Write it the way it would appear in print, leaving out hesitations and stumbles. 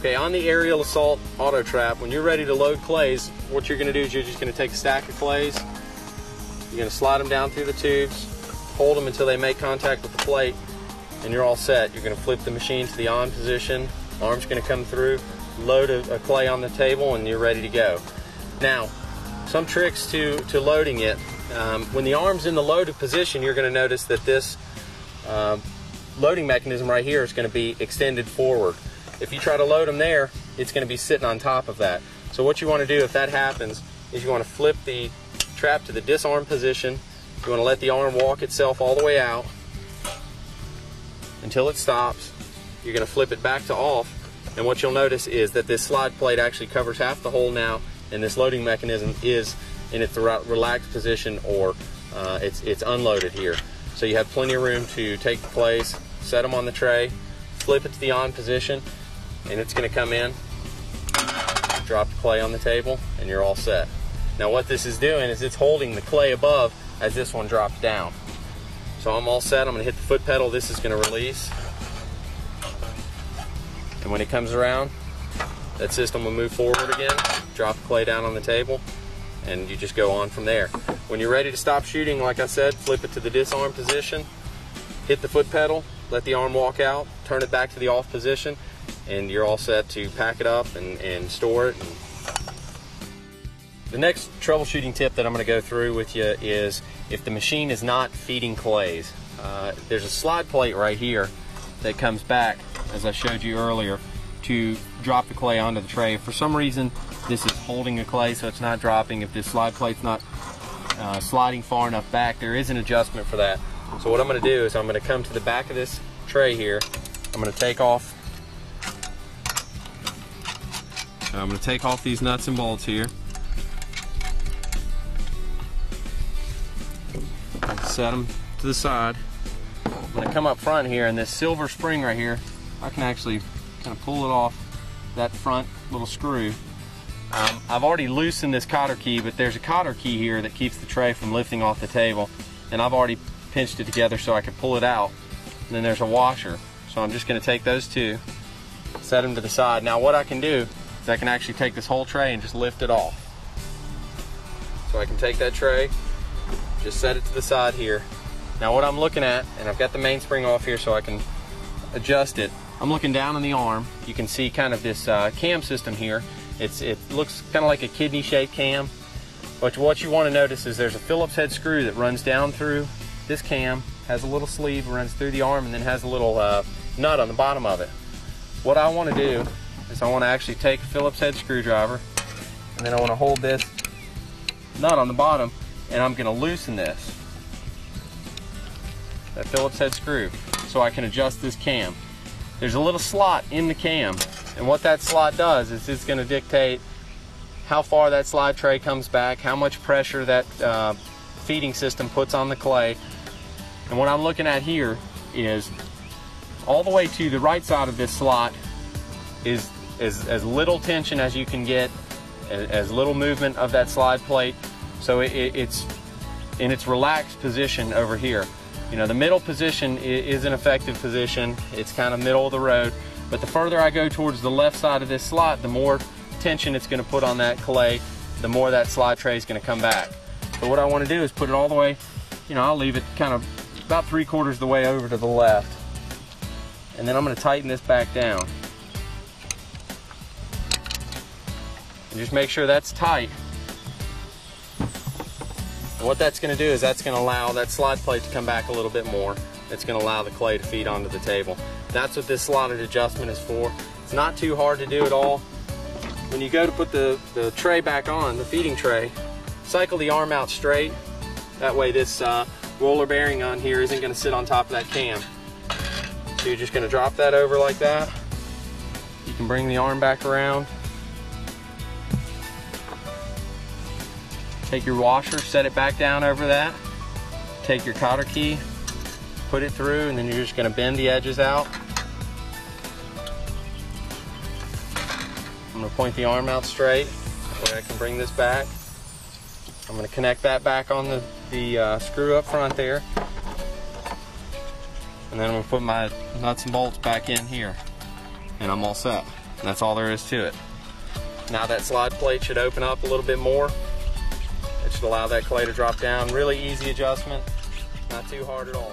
Okay, on the Aerial Assault Auto Trap, when you're ready to load clays, what you're going to do is you're just going to take a stack of clays, you're going to slide them down through the tubes, hold them until they make contact with the plate, and you're all set. You're going to flip the machine to the on position, arm's going to come through, load a clay on the table, and you're ready to go. Now, some tricks to loading it. When the arm's in the loaded position, you're going to notice that this loading mechanism right here is going to be extended forward. If you try to load them there, it's going to be sitting on top of that. So what you want to do if that happens is you want to flip the trap to the disarm position. You want to let the arm walk itself all the way out until it stops. You're going to flip it back to off, and what you'll notice is that this slide plate actually covers half the hole now, and this loading mechanism is in its relaxed position, or it's unloaded here. So you have plenty of room to take the clays, set them on the tray, flip it to the on position, and it's going to come in, drop the clay on the table, and you're all set. Now what this is doing is it's holding the clay above as this one drops down. So I'm all set. I'm going to hit the foot pedal. This is going to release, and when it comes around, that system will move forward again, drop the clay down on the table, and you just go on from there. When you're ready to stop shooting, like I said, flip it to the disarm position, hit the foot pedal, let the arm walk out, turn it back to the off position, and you're all set to pack it up and store it. The next troubleshooting tip that I'm going to go through with you is if the machine is not feeding clays. There's a slide plate right here that comes back, as I showed you earlier, to drop the clay onto the tray. If for some reason this is holding the clay so it's not dropping, if this slide plate's not sliding far enough back, there is an adjustment for that. So what I'm going to do is I'm going to come to the back of this tray here. I'm going to take off these nuts and bolts here. Set them to the side. I'm going to come up front here, and this silver spring right here, I can actually kind of pull it off that front little screw. I've already loosened this cotter key, but there's a cotter key here that keeps the tray from lifting off the table, and I've already pinched it together so I can pull it out. And then there's a washer, so I'm just going to take those two, set them to the side. Now what I can do is I can actually take this whole tray and just lift it off. So I can take that tray, just set it to the side here. Now what I'm looking at, and I've got the mainspring off here so I can adjust it, I'm looking down on the arm. You can see kind of this cam system here. It looks kind of like a kidney shaped cam, but what you want to notice is there's a Phillips head screw that runs down through this cam, has a little sleeve, runs through the arm, and then has a little nut on the bottom of it. What I want to do is I want to actually take a Phillips head screwdriver, and then I want to hold this nut on the bottom, and I'm going to loosen this, that Phillips head screw, so I can adjust this cam. There's a little slot in the cam, and what that slot does is it's going to dictate how far that slide tray comes back, how much pressure that feeding system puts on the clay. And what I'm looking at here is all the way to the right side of this slot is as little tension as you can get, as little movement of that slide plate. So it's in its relaxed position over here. You know, the middle position is an effective position. It's kind of middle of the road. But the further I go towards the left side of this slot, the more tension it's going to put on that clay, the more that slide tray is going to come back. So what I want to do is put it all the way, you know, I'll leave it kind of about 3/4 of the way over to the left. And then I'm going to tighten this back down. And just make sure that's tight. And what that's going to do is that's going to allow that slide plate to come back a little bit more. It's going to allow the clay to feed onto the table. That's what this slotted adjustment is for. It's not too hard to do at all. When you go to put the tray back on, the feeding tray, cycle the arm out straight. That way this roller bearing on here isn't going to sit on top of that cam. So you're just going to drop that over like that. You can bring the arm back around. Take your washer, set it back down over that. Take your cotter key, put it through, and then you're just going to bend the edges out. I'm going to point the arm out straight, that way I can bring this back. I'm going to connect that back on the screw up front there. And then I'm going to put my nuts and bolts back in here. And I'm all set. And that's all there is to it. Now that slide plate should open up a little bit more. It should allow that clay to drop down. Really easy adjustment, not too hard at all.